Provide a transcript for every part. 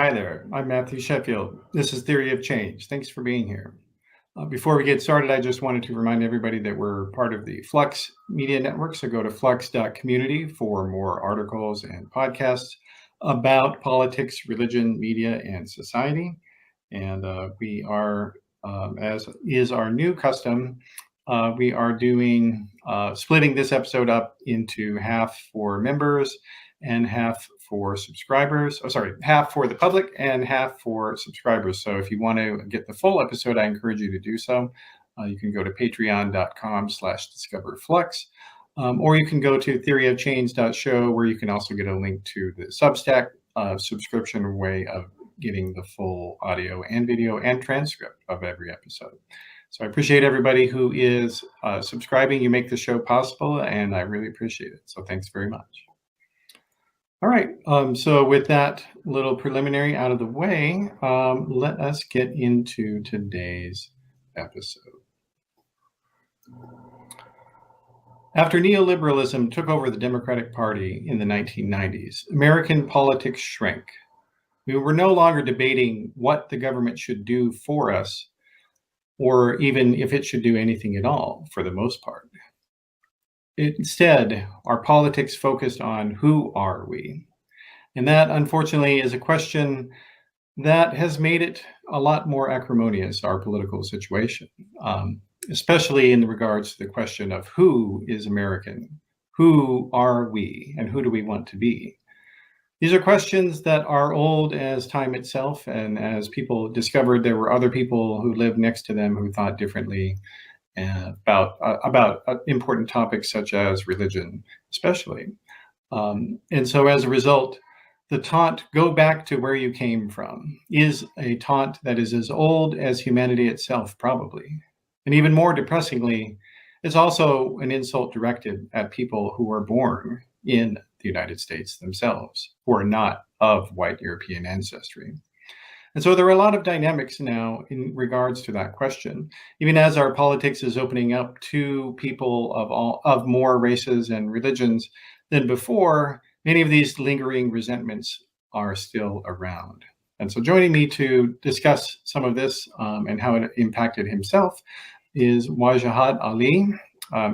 Hi there, I'm Matthew Sheffield. This is Theory of Change. Thanks for being here. Before we get started, I just wanted to remind everybody that we're part of the Flux Media Network, so go to flux.community for more articles and podcasts about politics, religion, media, and society. And we are, as is our new custom, we are doing splitting this episode up into half for members and half for subscribers. Half for the public and half for subscribers. So if you want to get the full episode, I encourage you to do so. You can go to patreon.com/discoverflux, or you can go to theoryofchange.show, where you can also get a link to the Substack subscription way of getting the full audio and video and transcript of every episode. So I appreciate everybody who is subscribing. You make the show possible, and I really appreciate it. So thanks very much. All right, so with that little preliminary out of the way, let us get into today's episode. After neoliberalism took over the Democratic Party in the 1990s, American politics shrank. We were no longer debating what the government should do for us, or even if it should do anything at all, for the most part. Instead, our politics focused on who are we? And that, unfortunately, is a question that has made it a lot more acrimonious, our political situation, especially in regards to the question of who is American, who are we, and who do we want to be? These are questions that are old as time itself, and as people discovered there were other people who lived next to them who thought differently about important topics such as religion, especially. And so as a result, the taunt, "go back to where you came from," is a taunt that is as old as humanity itself, probably. And even more depressingly, it's also an insult directed at people who are born in the United States themselves, who are not of white European ancestry. And so there are a lot of dynamics now in regards to that question. Even as our politics is opening up to people of more races and religions than before, many of these lingering resentments are still around. And so joining me to discuss some of this and how it impacted himself is Wajahat Ali.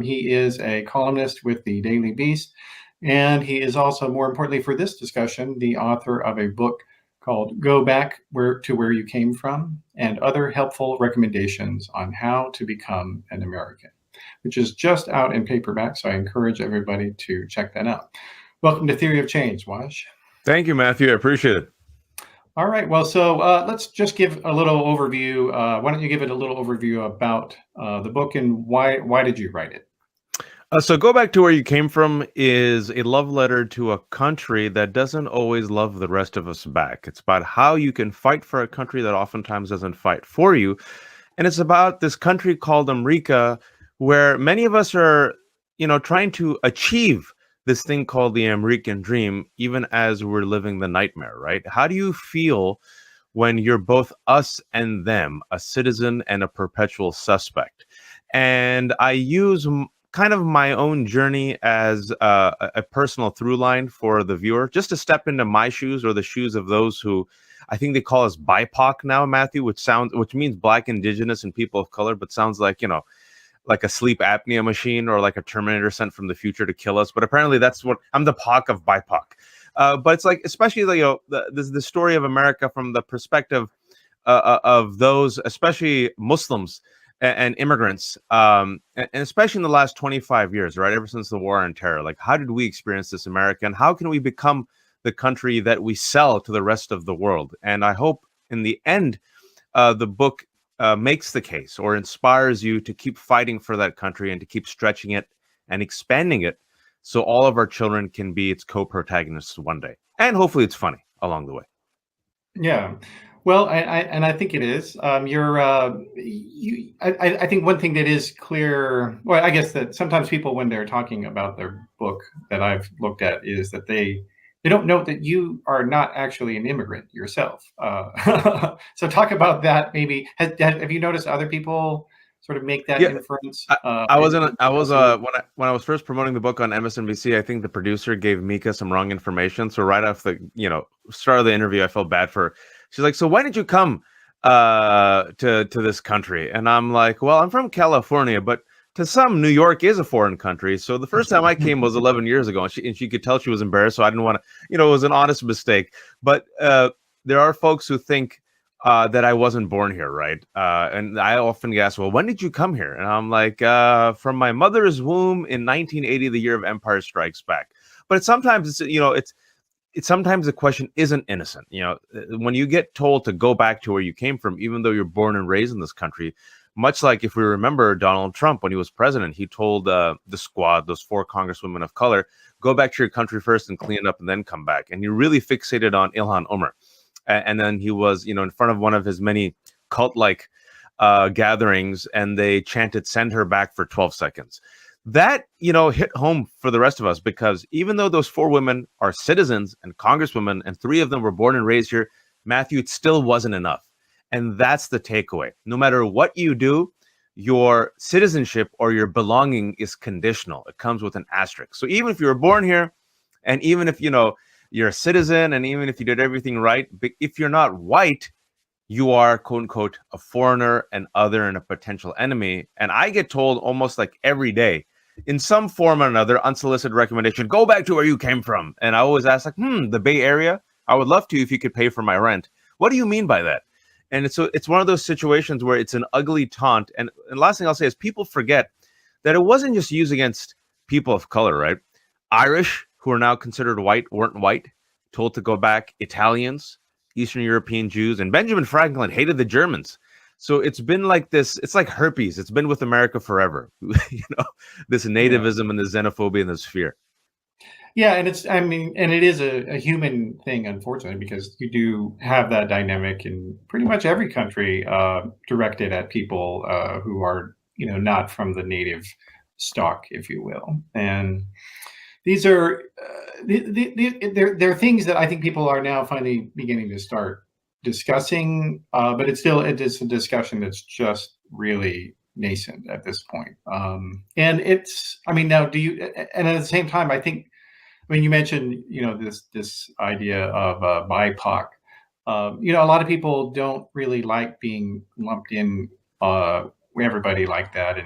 He is a columnist with the Daily Beast, and he is also, more importantly for this discussion, the author of a book called "Go Back to Where You Came From" and Other Helpful Recommendations on How to Become an American, which is just out in paperback. So I encourage everybody to check that out. Welcome to Theory of Change, Waj. Thank you, Matthew. I appreciate it. All right. Well, so let's just give a little overview. Why don't you give it a little overview about the book and why did you write it? So Go Back to Where You Came From is a love letter to a country that doesn't always love the rest of us back. It's about how you can fight for a country that oftentimes doesn't fight for you. And it's about this country called America, where many of us are, trying to achieve this thing called the American dream, even as we're living the nightmare, right? How do you feel when you're both us and them, a citizen and a perpetual suspect? And I use kind of my own journey as a personal through line for the viewer, just to step into my shoes or the shoes of those who I think they call us BIPOC now, Matthew, which means Black, Indigenous, and people of color, but sounds like, like a sleep apnea machine or like a Terminator sent from the future to kill us. But apparently that's what I'm the POC of BIPOC. But it's like, especially the story of America from the perspective of those, especially Muslims and immigrants, and especially in the last 25 years, right? Ever since the war on terror, like how did we experience this America, and how can we become the country that we sell to the rest of the world? And I hope in the end, the book makes the case or inspires you to keep fighting for that country and to keep stretching it and expanding it so all of our children can be its co-protagonists one day. And hopefully it's funny along the way. Yeah. Well, I think it is. I think one thing that is clear, well, I guess that sometimes people, when they're talking about their book that I've looked at, is that they don't note that you are not actually an immigrant yourself. So talk about that maybe. Have you noticed other people sort of make that Yeah, inference? I was in a, I was Also, when I was first promoting the book on MSNBC, I think the producer gave Mika some wrong information. So right off the start of the interview, I felt bad for her. She's like, "So why did you come to this country?" And I'm like, "Well, I'm from California, but to some, New York is a foreign country. So the first time I came was 11 years ago, and she could tell she was embarrassed. So I didn't want to, it was an honest mistake. But there are folks who think that I wasn't born here, right? And I often get asked, well, when did you come here? And I'm like, from my mother's womb in 1980, the year of Empire Strikes Back. But sometimes it's sometimes the question isn't innocent. When you get told to go back to where you came from, even though you're born and raised in this country, much like if we remember Donald Trump when he was president, he told the squad, those 4 congresswomen of color, go back to your country first and clean it up and then come back. And he really fixated on Ilhan Omar. And then he was, in front of one of his many cult-like gatherings, and they chanted, send her back for 12 seconds. That, hit home for the rest of us, because even though those 4 women are citizens and congresswomen, and 3 of them were born and raised here, Matthew, it still wasn't enough. And that's the takeaway. No matter what you do, your citizenship or your belonging is conditional. It comes with an asterisk. So even if you were born here, and even if, you're a citizen, and even if you did everything right, but if you're not white, you are, quote unquote, a foreigner, an other, and a potential enemy. And I get told almost like every day, in some form or another, unsolicited recommendation, go back to where you came from. And I always ask, like, the Bay Area? I would love to if you could pay for my rent. What do you mean by that? And it's one of those situations where it's an ugly taunt. And last thing I'll say is people forget that it wasn't just used against people of color, right? Irish, who are now considered white, weren't white, told to go back. Italians, Eastern European Jews, and Benjamin Franklin hated the Germans. So it's been like this. It's like herpes. It's been with America forever. This nativism and the xenophobia and this fear. Yeah, and it is a human thing, unfortunately, because you do have that dynamic in pretty much every country directed at people who are, not from the native stock, if you will. And these are they're things that I think people are now finally beginning to start discussing, but it's a discussion that's just really nascent at this point. And now and at the same time, I think, you mentioned, this idea of BIPOC. A lot of people don't really like being lumped in with everybody like that,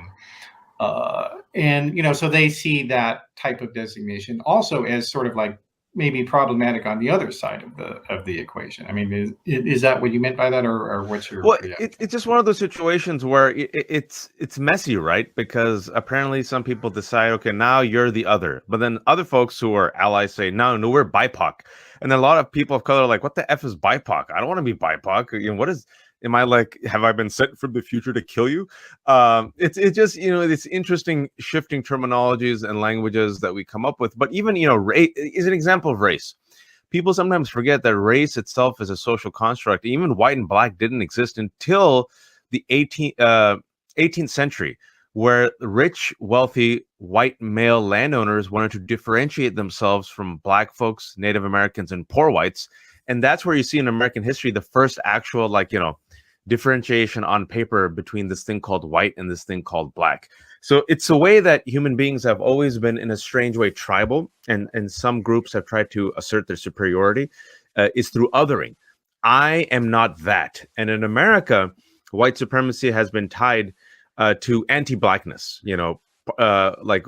and so they see that type of designation also as sort of like maybe problematic on the other side of the equation. Is that what you meant by that, or what's your? Well, it's just one of those situations where it's messy, right? Because apparently some people decide, okay, now you're the other, but then other folks who are allies say, no, we're BIPOC, and then a lot of people of color are like, what the F is BIPOC? I don't want to be BIPOC. What is? Am I like? Have I been sent from the future to kill you? It's just it's interesting shifting terminologies and languages that we come up with. But even race is an example of race. People sometimes forget that race itself is a social construct. Even white and black didn't exist until the 18th century, where rich, wealthy, white male landowners wanted to differentiate themselves from black folks, Native Americans, and poor whites. And that's where you see in American history the first actual, differentiation on paper between this thing called white and this thing called black. So it's a way that human beings have always been, in a strange way, tribal, and some groups have tried to assert their superiority, is through othering. I am not that. And in America, white supremacy has been tied to anti-blackness. Like,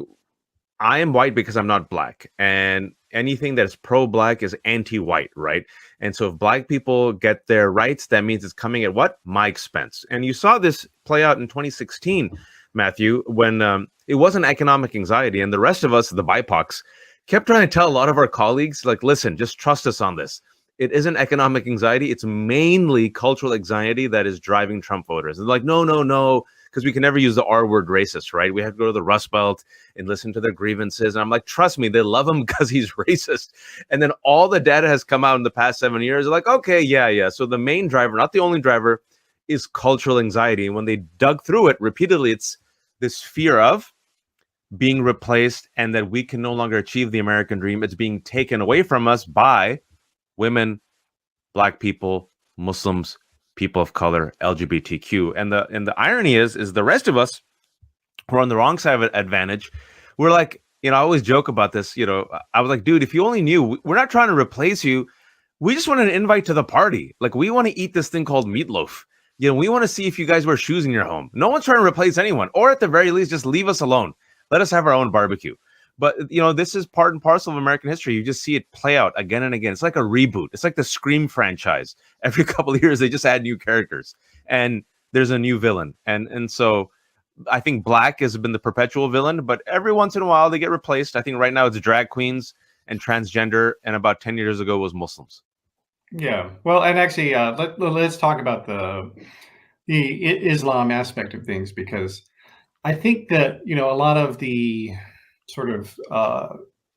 I am white because I'm not black, and anything that is pro-black is anti-white, right? And so if black people get their rights, that means it's coming at what? My expense. And you saw this play out in 2016, Matthew, when it wasn't economic anxiety, and the rest of us, the BIPOCs, kept trying to tell a lot of our colleagues, like, listen, just trust us on this. It isn't economic anxiety. It's mainly cultural anxiety that is driving Trump voters. And like, no, because we can never use the R word racist, right? We have to go to the Rust Belt and listen to their grievances. And I'm like, trust me, they love him because he's racist. And then all the data has come out in the past 7 years. They're like, okay, yeah. So the main driver, not the only driver, is cultural anxiety. And when they dug through it repeatedly, it's this fear of being replaced and that we can no longer achieve the American dream. It's being taken away from us by women, black people, Muslims, people of color, LGBTQ. And the irony is the rest of us who are on the wrong side of advantage, we're like, I always joke about this. I was like, dude, if you only knew, we're not trying to replace you. We just want an invite to the party. Like, we want to eat this thing called meatloaf. We want to see if you guys wear shoes in your home. No one's trying to replace anyone, or at the very least, just leave us alone. Let us have our own barbecue. But, this is part and parcel of American history. You just see it play out again and again. It's like a reboot. It's like the Scream franchise. Every couple of years, they just add new characters and there's a new villain. And so I think Black has been the perpetual villain, but every once in a while they get replaced. I think right now it's drag queens and transgender, and about 10 years ago was Muslims. Yeah. Well, and actually, let's talk about the Islam aspect of things, because I think that, a lot of the sort of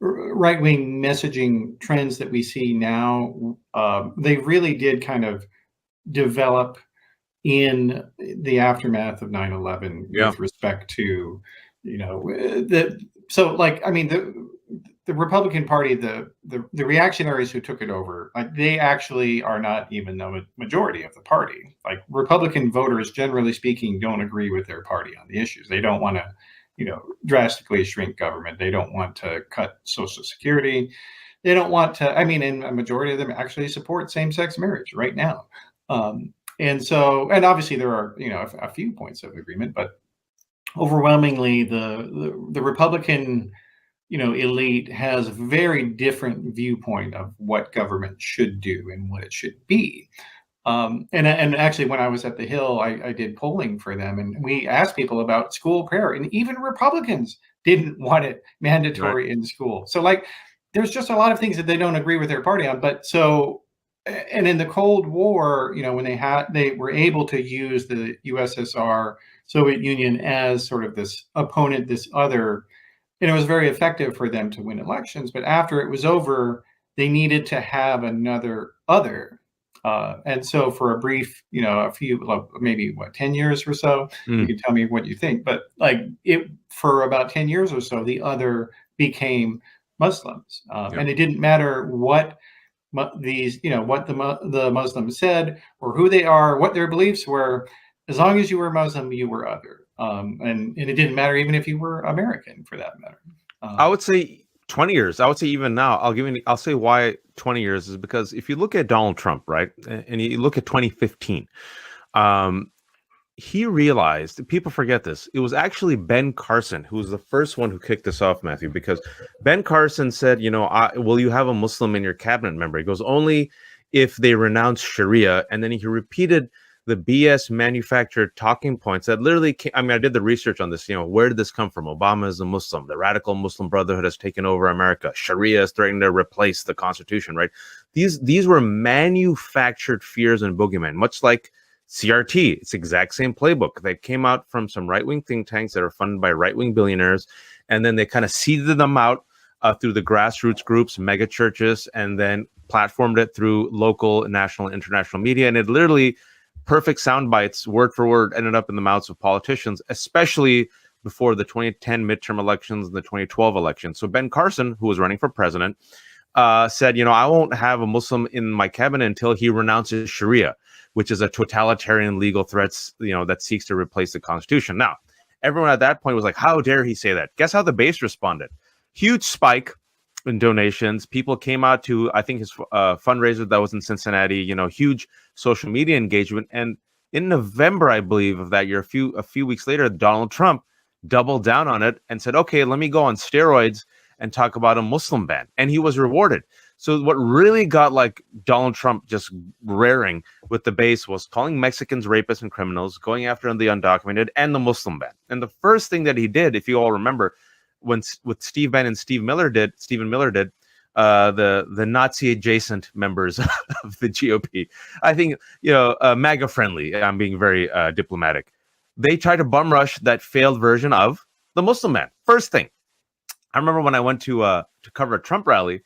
right-wing messaging trends that we see now, they really did kind of develop in the aftermath of 9/11 with respect to, the Republican Party, the reactionaries who took it over, they actually are not even the majority of the party. Like, Republican voters, generally speaking, don't agree with their party on the issues. They don't want to, drastically shrink government. They don't want to cut Social Security. They don't want to, and a majority of them actually support same-sex marriage right now. And obviously there are, a few points of agreement, but overwhelmingly the Republican, elite has a very different viewpoint of what government should do and what it should be. And actually, when I was at the Hill, I did polling for them, and we asked people about school prayer, and even Republicans didn't want it mandatory in school. So, there's just a lot of things that they don't agree with their party on. But and in the Cold War, when they were able to use the USSR, Soviet Union, as sort of this opponent, this other, and it was very effective for them to win elections. But after it was over, they needed to have another other. And so for a brief, a few, maybe 10 years or so, you can tell me what you think, but for about 10 years or so, the other became Muslims. And it didn't matter what what the Muslims said or who they are, what their beliefs were. As long as you were Muslim, you were other. And it didn't matter even if you were American, for that matter. I would say 20 years. I would say even now, I'll say why 20 years is because if you look at Donald Trump, right, and you look at 2015, he realized, people forget this, it was actually Ben Carson who was the first one who kicked this off, Matthew, because Ben Carson said, will you have a Muslim in your cabinet member? He goes, only if they renounce Sharia. And then he repeated the BS manufactured talking points that literally came, I did the research on this, where did this come from? Obama is a Muslim. The radical Muslim Brotherhood has taken over America. Sharia is threatening to replace the Constitution, right? These were manufactured fears and boogeymen, much like CRT. It's the exact same playbook. They came out from some right-wing think tanks that are funded by right-wing billionaires, and then they kind of seeded them out through the grassroots groups, mega churches, and then platformed it through local, national, and international media. And it literally, perfect sound bites, word for word, ended up in the mouths of politicians, especially before the 2010 midterm elections and the 2012 elections. So Ben Carson, who was running for president, said, I won't have a Muslim in my cabinet until he renounces Sharia, which is a totalitarian legal threat, that seeks to replace the Constitution. Now, everyone at that point was like, how dare he say that? Guess how the base responded? Huge spike in donations. People came out to, I think, his fundraiser that was in Cincinnati, huge social media engagement. And in November, I believe, of that year, a few weeks later, Donald Trump doubled down on it and said, okay, let me go on steroids and talk about a Muslim ban. And he was rewarded. So what really got Donald Trump just raring with the base was calling Mexicans rapists and criminals, going after the undocumented, and the Muslim ban. And the first thing that he did, if you all remember, with Steve Bannon and Stephen Miller did, the Nazi adjacent members of the GOP, I think, MAGA friendly. I'm being very diplomatic. They tried to bum rush that failed version of the Muslim ban. First thing, I remember when I went to cover a Trump rally.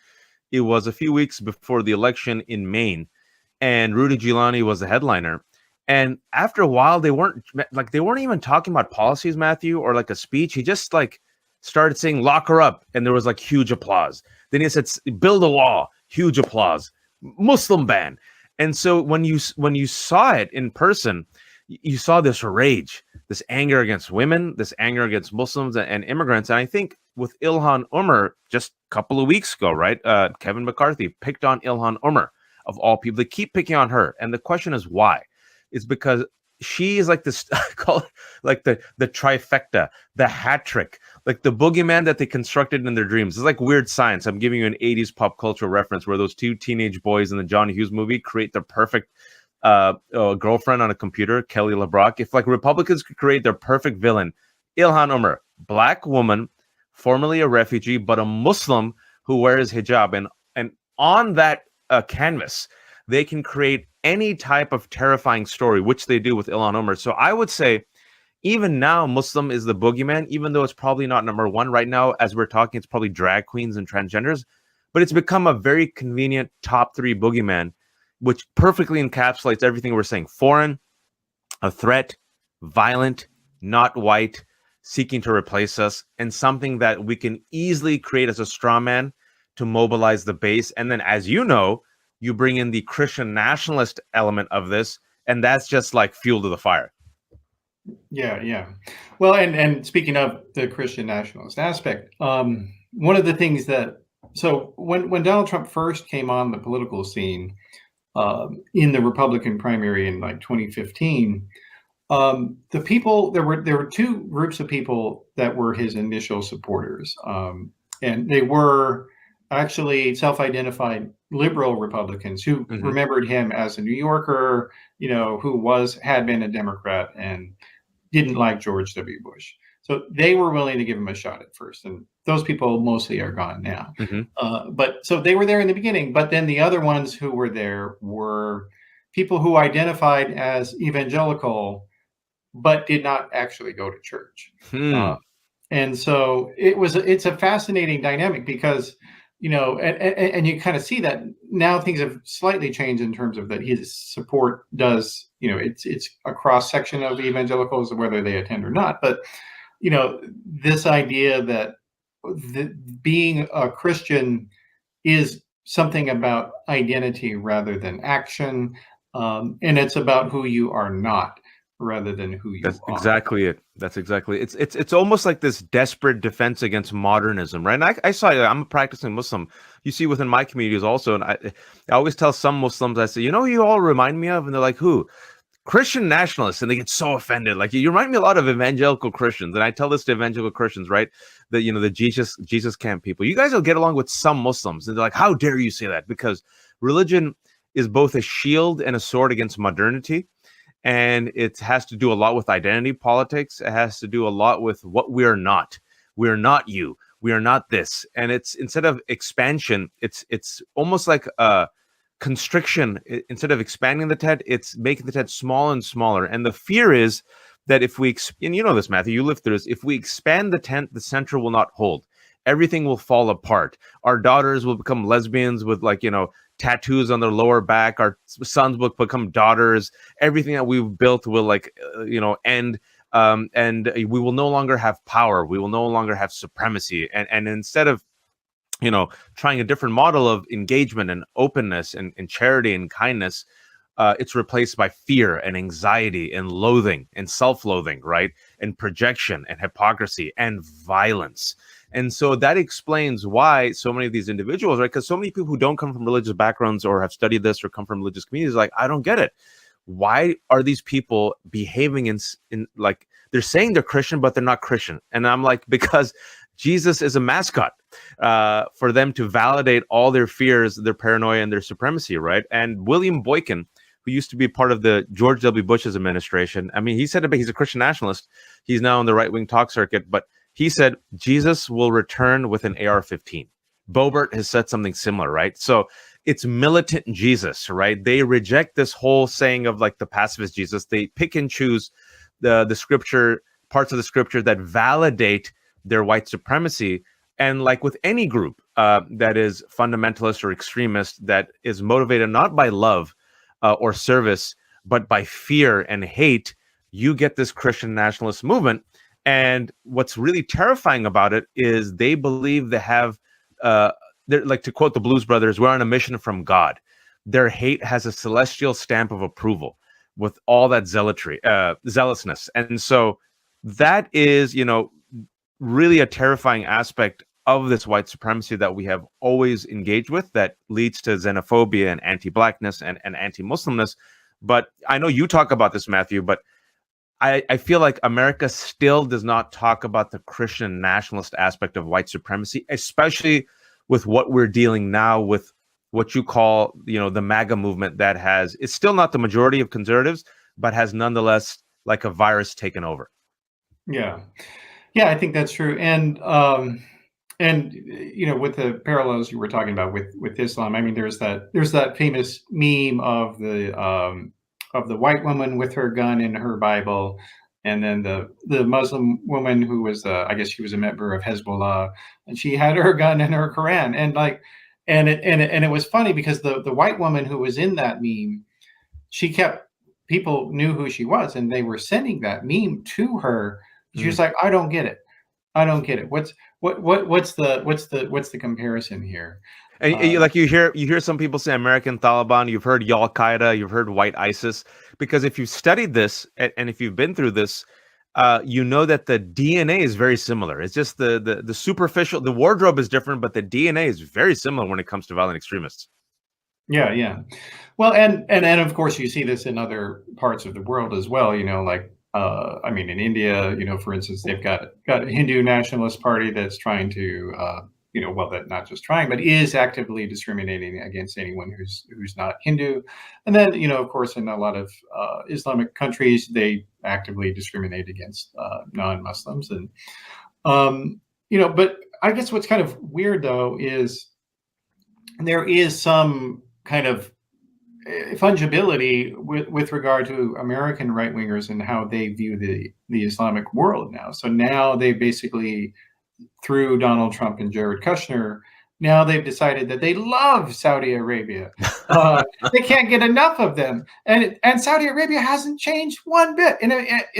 It was a few weeks before the election in Maine, and Rudy Giuliani was the headliner. And after a while, they weren't even talking about policies, Matthew, or a speech. He just started saying, lock her up. And there was huge applause. Then he said, build a wall, huge applause, Muslim ban. And so when you saw it in person, you saw this rage, this anger against women, this anger against Muslims and immigrants. And I think with Ilhan Omar just a couple of weeks ago, right? Kevin McCarthy picked on Ilhan Omar of all people. They keep picking on her, and the question is why? It's because she is like this, call it like the trifecta, the hat trick, like the boogeyman that they constructed in their dreams. It's like Weird Science. I'm giving you an 80s pop culture reference where those two teenage boys in the John Hughes movie create the perfect girlfriend on a computer, Kelly LeBrock. If like Republicans could create their perfect villain, Ilhan Omar, black woman, formerly a refugee, but a Muslim who wears hijab, and on that canvas, they can create any type of terrifying story, which they do with Ilhan Omar. So I would say, even now, Muslim is the boogeyman, even though it's probably not number one right now. As we're talking, it's probably drag queens and transgenders, but it's become a very convenient top three boogeyman, which perfectly encapsulates everything we're saying. Foreign, a threat, violent, not white, seeking to replace us, and something that we can easily create as a straw man to mobilize the base. And then, as you know, you bring in the Christian nationalist element of this, and that's just like fuel to the fire. Yeah. Well, and speaking of the Christian nationalist aspect, one of the things that, so when Donald Trump first came on the political scene in the Republican primary in like 2015, the people, there were two groups of people that were his initial supporters, and they were actually self-identified liberal Republicans who remembered him as a New Yorker, who had been a Democrat and didn't like George W. Bush. So they were willing to give him a shot at first. And those people mostly are gone now. But so they were there in the beginning. But then the other ones who were there were people who identified as evangelical, but did not actually go to church. And so it's a fascinating dynamic because, and you kind of see that now things have slightly changed in terms of that his support does, it's a cross section of evangelicals, whether they attend or not. But, this idea that being a Christian is something about identity rather than action. And it's about who you are not rather than who you That's are. exactly it. That's exactly it. It's almost like this desperate defense against modernism, right? And I saw it. I'm a practicing Muslim. You see within my communities also, and I always tell some Muslims, I say, who you all remind me of? And they're like, who? Christian nationalists, and they get so offended. Like, you remind me a lot of evangelical Christians, and I tell this to evangelical Christians, right? The Jesus camp people. You guys will get along with some Muslims, and they're like, how dare you say that? Because religion is both a shield and a sword against modernity. And it has to do a lot with identity politics. It has to do a lot with what we are not. We are not you. We are not this. And it's, instead of expansion, it's almost like a constriction. Instead of expanding the tent, it's making the tent smaller and smaller. And the fear is that if we, and you know this, Matthew, you lived through this, if we expand the tent, the center will not hold. Everything will fall apart. Our daughters will become lesbians with tattoos on their lower back. Our sons will become daughters. Everything that we've built will end. And we will no longer have power. We will no longer have supremacy. And instead of, trying a different model of engagement and openness and charity and kindness, it's replaced by fear and anxiety and loathing and self-loathing, right? And projection and hypocrisy and violence. And so that explains why so many of these individuals, right? Because so many people who don't come from religious backgrounds or have studied this or come from religious communities, like, I don't get it. Why are these people behaving in like, they're saying they're Christian, but they're not Christian? And I'm like, because Jesus is a mascot for them to validate all their fears, their paranoia, and their supremacy, right? And William Boykin, who used to be part of the George W. Bush's administration, I mean, he said he's a Christian nationalist. He's now on the right-wing talk circuit, but he said Jesus will return with an AR-15. Boebert has said something similar, right? So it's militant Jesus, right? They reject this whole saying of like the pacifist Jesus. They pick and choose the scripture, parts of the scripture that validate their white supremacy. And like with any group that is fundamentalist or extremist, that is motivated not by love or service, but by fear and hate, you get this Christian nationalist movement. And what's really terrifying about it is they believe they have, they're like, to quote the Blues Brothers, we're on a mission from God. their hate has a celestial stamp of approval with all that zealousness. And so that is, really a terrifying aspect of this white supremacy that we have always engaged with, that leads to xenophobia and anti-blackness and anti-Muslimness. But I know you talk about this, Matthew, but I feel like America still does not talk about the Christian nationalist aspect of white supremacy, especially with what we're dealing now with what you call, the MAGA movement that it's still not the majority of conservatives, but has nonetheless like a virus taken over. Yeah. Yeah, I think that's true. And with the parallels you were talking about with Islam, I mean, there's that famous meme of the white woman with her gun and her Bible, and then the Muslim woman who was I guess she was a member of Hezbollah, and she had her gun and her Quran, and it was funny because the white woman who was in that meme, people knew who she was, and they were sending that meme to her. She was like, I don't get it. What's the comparison here? And you hear some people say American Taliban, you've heard Al Qaeda, you've heard white ISIS, because if you've studied this and if you've been through this, you know that the DNA is very similar. It's just the superficial, the wardrobe is different, but the DNA is very similar when it comes to violent extremists. Yeah. Well, and of course you see this in other parts of the world as well. I mean, in India, for instance, they've got a Hindu nationalist party that's trying to, that not just trying, but is actively discriminating against anyone who's not Hindu. And then, of course, in a lot of Islamic countries, they actively discriminate against non-Muslims. And, but I guess what's kind of weird, though, is there is some kind of fungibility with regard to American right-wingers and how they view the Islamic world now. So now they basically, through Donald Trump and Jared Kushner, now they've decided that they love Saudi Arabia. They can't get enough of them, and Saudi Arabia hasn't changed one bit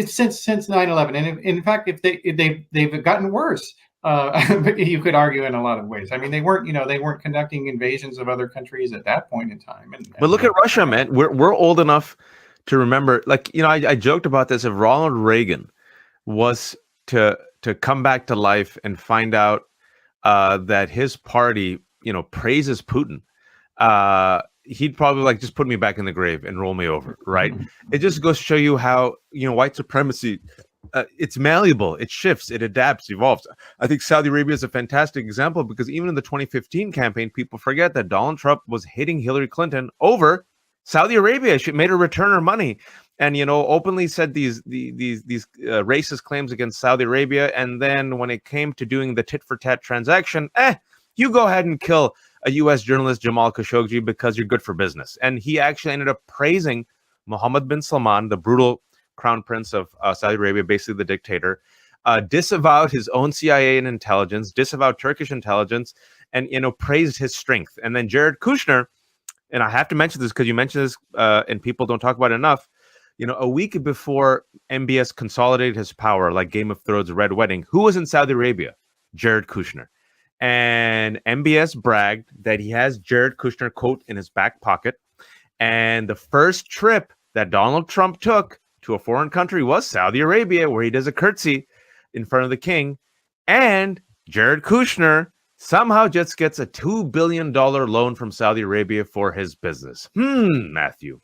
since 9/11. And in fact, if they've gotten worse. You could argue in a lot of ways. I mean, they weren't conducting invasions of other countries at that point in time. But look at Russia, man. We're old enough to remember. I joked about this. If Ronald Reagan was to come back to life and find out that his party, praises Putin, he'd probably just put me back in the grave and roll me over, right? It just goes to show you how white supremacy. It's malleable, it shifts, it adapts, evolves. I think Saudi Arabia is a fantastic example because even in the 2015 campaign, people forget that Donald Trump was hitting Hillary Clinton over Saudi Arabia. She made her return her money, and openly said these racist claims against Saudi Arabia. And then when it came to doing the tit for tat transaction, you go ahead and kill a U.S. journalist, Jamal Khashoggi, because you're good for business. And he actually ended up praising Mohammed bin Salman, the brutal crown prince of Saudi Arabia, basically the dictator, disavowed his own CIA and intelligence, disavowed Turkish intelligence, and praised his strength. And then Jared Kushner, and I have to mention this because you mentioned this, and people don't talk about it enough. A week before MBS consolidated his power, like Game of Thrones' Red Wedding, who was in Saudi Arabia? Jared Kushner. And MBS bragged that he has Jared Kushner, quote, in his back pocket. And the first trip that Donald Trump took to a foreign country was Saudi Arabia, where he does a curtsy in front of the king. And Jared Kushner somehow just gets a $2 billion loan from Saudi Arabia for his business. Matthew.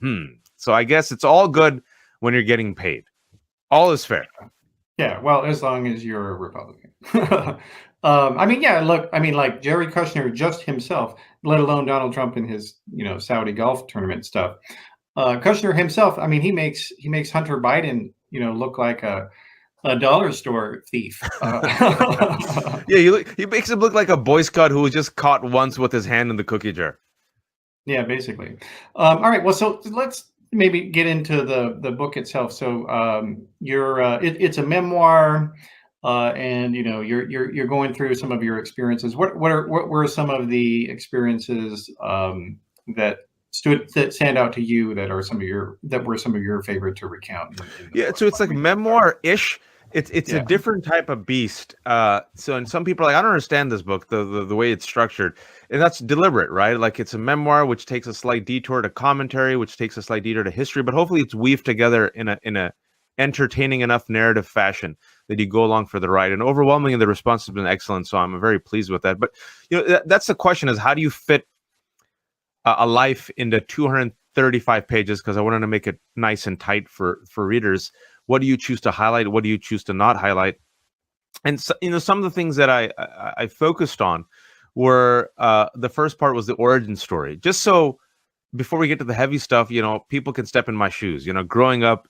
So I guess it's all good when you're getting paid. All is fair. Yeah, well, as long as you're a Republican. Like Jared Kushner just himself, let alone Donald Trump and his, Saudi golf tournament stuff. Kushner himself, I mean, he makes Hunter Biden, look like a dollar store thief. Yeah, he makes him look like a Boy Scout who was just caught once with his hand in the cookie jar. Yeah, basically. All right. Well, so let's maybe get into the book itself. So it's a memoir, and you're going through some of your experiences. What were some of the experiences that stand out to you that were some of your favorite to recount? So it's like memoir-ish, It's a Yeah. different type of beast. So, and some people are like, I don't understand this book, the way it's structured, and that's deliberate, right? Like it's a memoir, which takes a slight detour to commentary, which takes a slight detour to history, but hopefully it's weaved together in a entertaining enough narrative fashion that you go along for the ride. And overwhelmingly, the response has been excellent, so I'm very pleased with that. But that's the question: is how do you fit a life into 235 pages? Because I wanted to make it nice and tight for readers. What do you choose to highlight? What do you choose to not highlight? And so, some of the things that I focused on were the first part was the origin story. Just so before we get to the heavy stuff, people can step in my shoes. Growing up,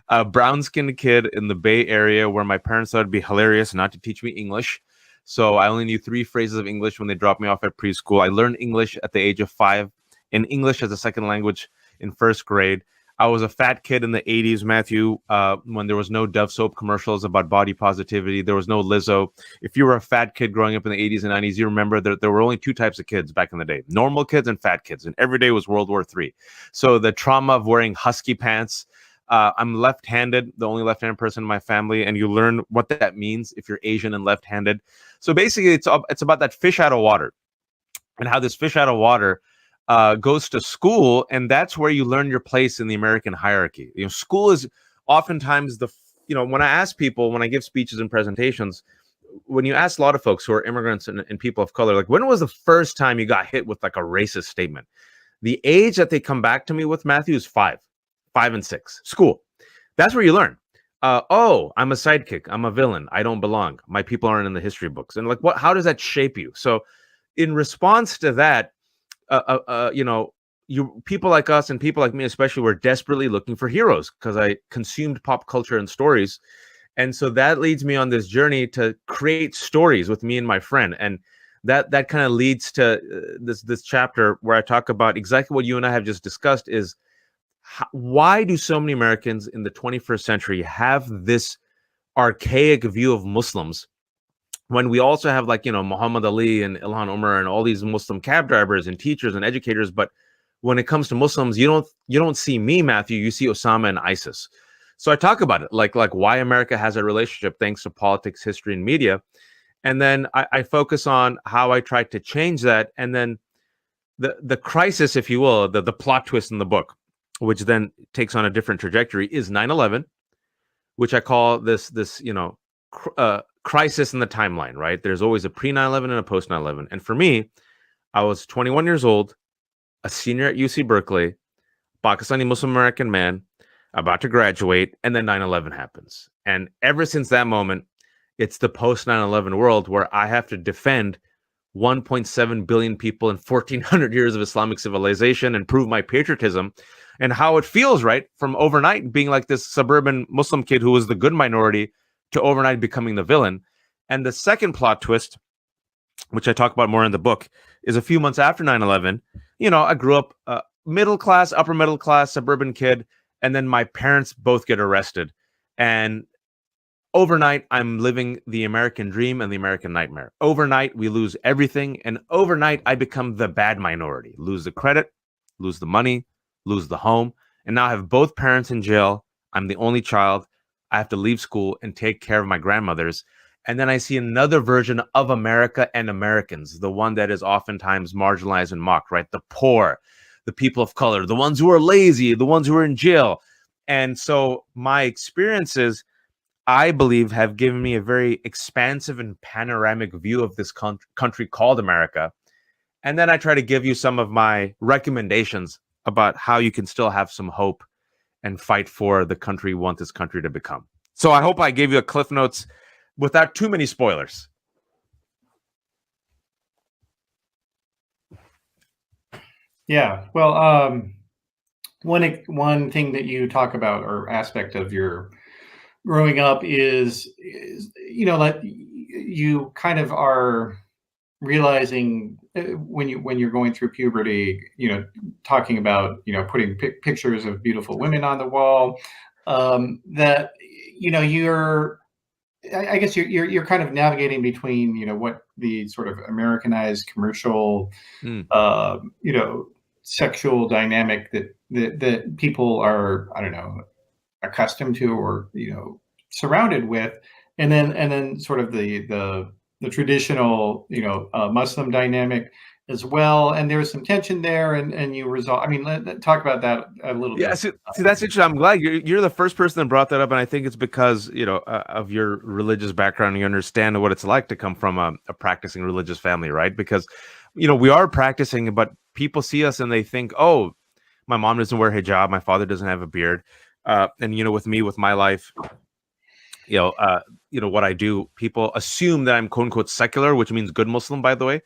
a brown-skinned kid in the Bay Area where my parents thought it'd be hilarious not to teach me English. So I only knew 3 phrases of English when they dropped me off at preschool. I learned English at the age of 5 and English as a second language in first grade. I was a fat kid in the 80s, Matthew, when there was no Dove soap commercials about body positivity. There was no Lizzo. If you were a fat kid growing up in the 80s and 90s, you remember that there were only 2 types of kids back in the day, normal kids and fat kids. And every day was World War III. So the trauma of wearing husky pants. I'm left-handed, the only left-handed person in my family, and you learn what that means if you're Asian and left-handed. So basically, it's about that fish out of water and how this fish out of water goes to school, and that's where you learn your place in the American hierarchy. School is oftentimes when I ask people, when I give speeches and presentations, when you ask a lot of folks who are immigrants and people of color, like, when was the first time you got hit with like a racist statement? The age that they come back to me with, Matthew, is 5 and 6. School. That's where you learn. Oh, I'm a sidekick. I'm a villain. I don't belong. My people aren't in the history books. And like, how does that shape you? So in response to that, people like us and people like me especially were desperately looking for heroes because I consumed pop culture and stories. And so that leads me on this journey to create stories with me and my friend. And that kind of leads to this chapter where I talk about exactly what you and I have just discussed is why do so many Americans in the 21st century have this archaic view of Muslims when we also have Muhammad Ali and Ilhan Omar and all these Muslim cab drivers and teachers and educators, but when it comes to Muslims, you don't see me, Matthew, you see Osama and ISIS. So I talk about it, like why America has a relationship thanks to politics, history, and media. And then I focus on how I try to change that. And then the crisis, if you will, the plot twist in the book, which then takes on a different trajectory, is 9/11, which I call this crisis in the timeline, right? There's always a pre-9/11 and a post-9/11. And for me, I was 21 years old, a senior at UC Berkeley, Pakistani Muslim American man, about to graduate, and then 9/11 happens. And ever since that moment, it's the post-9/11 world where I have to defend 1.7 billion people and 1,400 years of Islamic civilization and prove my patriotism and how it feels, right? From overnight being like this suburban Muslim kid who was the good minority to overnight becoming the villain. And the second plot twist, which I talk about more in the book, is a few months after 9/11. I grew up middle class, upper middle class, suburban kid, and then my parents both get arrested. And overnight, I'm living the American dream and the American nightmare. Overnight, we lose everything. And overnight, I become the bad minority, lose the credit, lose the money, lose the home. And now I have both parents in jail. I'm the only child. I have to leave school and take care of my grandmothers. And then I see another version of America and Americans, the one that is oftentimes marginalized and mocked, right? The poor, the people of color, the ones who are lazy, the ones who are in jail. And so my experiences, I believe, have given me a very expansive and panoramic view of this country called America. And then I try to give you some of my recommendations about how you can still have some hope and fight for the country you want this country to become. So I hope I gave you a Cliff Notes without too many spoilers. Yeah. Well, one thing that you talk about or aspect of your growing up is like you kind of are realizing when you're going through puberty, talking about putting pictures of beautiful women on the wall, that you're I guess you're kind of navigating between what the sort of Americanized commercial sexual dynamic that people are, I don't know, accustomed to or surrounded with, and then sort of the traditional, Muslim dynamic as well. And there was some tension there, and you resolve. I mean, talk about that a little Yeah, bit. see, that's interesting. I'm glad you're the first person that brought that up, and I think it's because of your religious background. You understand what it's like to come from a practicing religious family, right? Because we are practicing, but people see us and they think, oh, my mom doesn't wear hijab, my father doesn't have a beard, and with me, with my life, what I do, people assume that I'm quote unquote secular, which means good Muslim, by the way.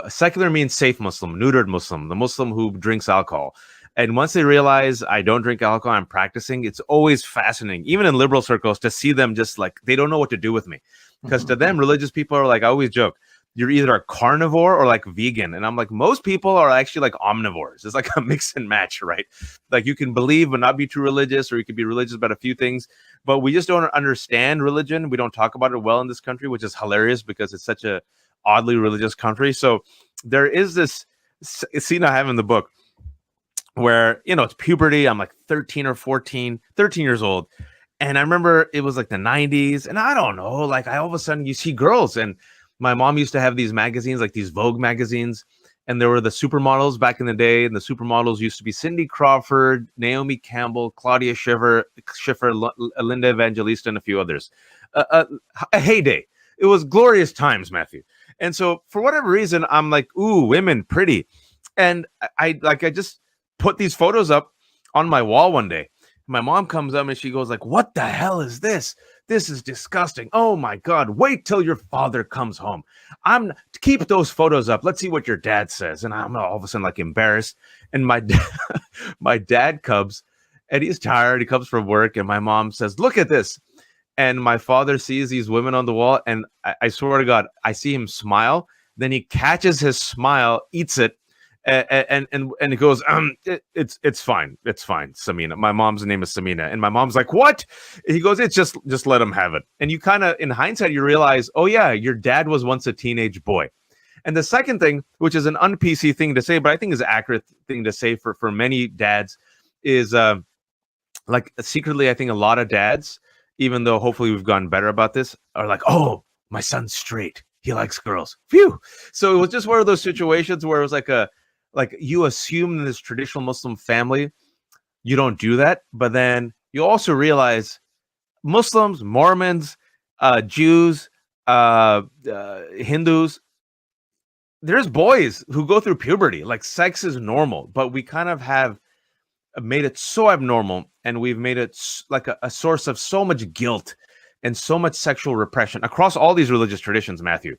Secular means safe Muslim, neutered Muslim, the Muslim who drinks alcohol. And once they realize I don't drink alcohol, I'm practicing, it's always fascinating, even in liberal circles, to see them just like, they don't know what to do with me. Because to them, religious people are like, I always joke, you're either a carnivore or like vegan. And I'm like, most people are actually like omnivores. It's like a mix and match, right? Like you can believe but not be too religious, or you can be religious about a few things. But we just don't understand religion. We don't talk about it well in this country, which is hilarious because it's such a oddly religious country. So there is this scene I have in the book where, it's puberty. I'm like 13 or 14, 13 years old. And I remember it was like the 90s. And I don't know, like all of a sudden you see girls. And my mom used to have these magazines, like these Vogue magazines. And there were the supermodels back in the day. And the supermodels used to be Cindy Crawford, Naomi Campbell, Claudia Schiffer, Linda Evangelista, and a few others. A heyday. It was glorious times, Matthew. And so for whatever reason, I'm like, ooh, women, pretty. And I just put these photos up on my wall one day. My mom comes up and she goes like, what the hell is this? This is disgusting. Oh my God. Wait till your father comes home. Keep those photos up. Let's see what your dad says. And I'm all of a sudden like embarrassed. And my dad comes and he's tired. He comes from work and my mom says, look at this. And my father sees these women on the wall. And I swear to God, I see him smile. Then he catches his smile, eats it. And it goes, it's fine, Samina. My mom's name is Samina, and my mom's like, what? He goes, it's just let him have it. And you kind of, in hindsight, you realize, oh yeah, your dad was once a teenage boy. And the second thing, which is an un-PC thing to say, but I think is an accurate thing to say for many dads, is like secretly, I think a lot of dads, even though hopefully we've gotten better about this, are like, oh, my son's straight, he likes girls. Phew. So it was just one of those situations where it was like you assume in this traditional Muslim family, you don't do that. But then you also realize Muslims, Mormons, Jews, Hindus, there's boys who go through puberty. Like sex is normal, but we kind of have made it so abnormal, and we've made it like a source of so much guilt and so much sexual repression across all these religious traditions, Matthew,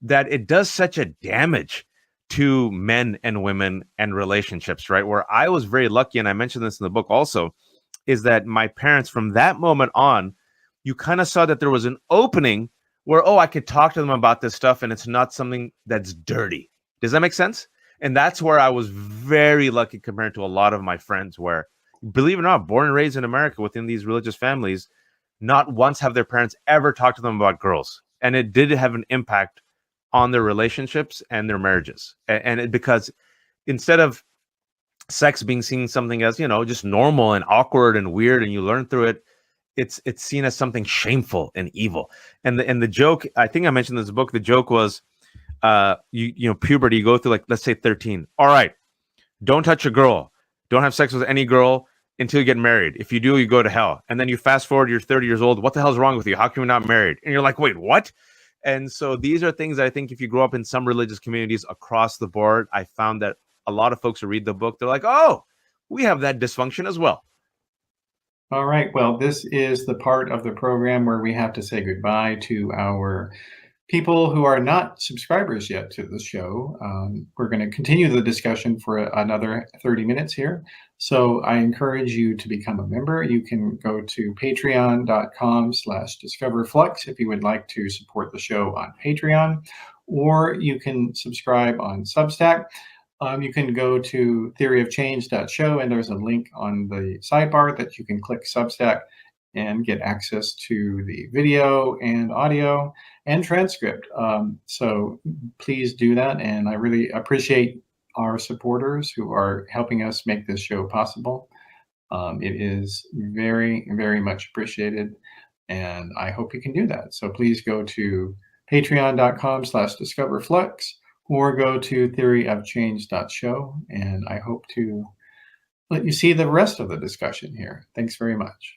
that it does such a damage to men and women and relationships, right? Where I was very lucky, and I mentioned this in the book also, is that my parents, from that moment on, you kind of saw that there was an opening where, oh, I could talk to them about this stuff and it's not something that's dirty. Does that make sense? And that's where I was very lucky compared to a lot of my friends where, believe it or not, born and raised in America within these religious families, not once have their parents ever talked to them about girls. And it did have an impact on their relationships and their marriages. Because instead of sex being seen something as, just normal and awkward and weird, and you learn through it, it's seen as something shameful and evil. And the joke, I think I mentioned in this book, the joke was, puberty, you go through, like, let's say 13. All right, don't touch a girl. Don't have sex with any girl until you get married. If you do, you go to hell. And then you fast forward, you're 30 years old. What the hell's wrong with you? How come you're not married? And you're like, wait, what? And so these are things that I think if you grow up in some religious communities across the board, I found that a lot of folks who read the book, they're like, oh, we have that dysfunction as well. All right. Well, this is the part of the program where we have to say goodbye to our people who are not subscribers yet to the show. We're going to continue the discussion for another 30 minutes here. So I encourage you to become a member. You can go to patreon.com/discoverflux if you would like to support the show on Patreon, or you can subscribe on Substack. You can go to theoryofchange.show, and there's a link on the sidebar that you can click Substack and get access to the video and audio and transcript. So please do that. And I really appreciate our supporters who are helping us make this show possible. It is very, very much appreciated. And I hope you can do that. So please go to patreon.com/discoverflux or go to theoryofchange.show. And I hope to let you see the rest of the discussion here. Thanks very much.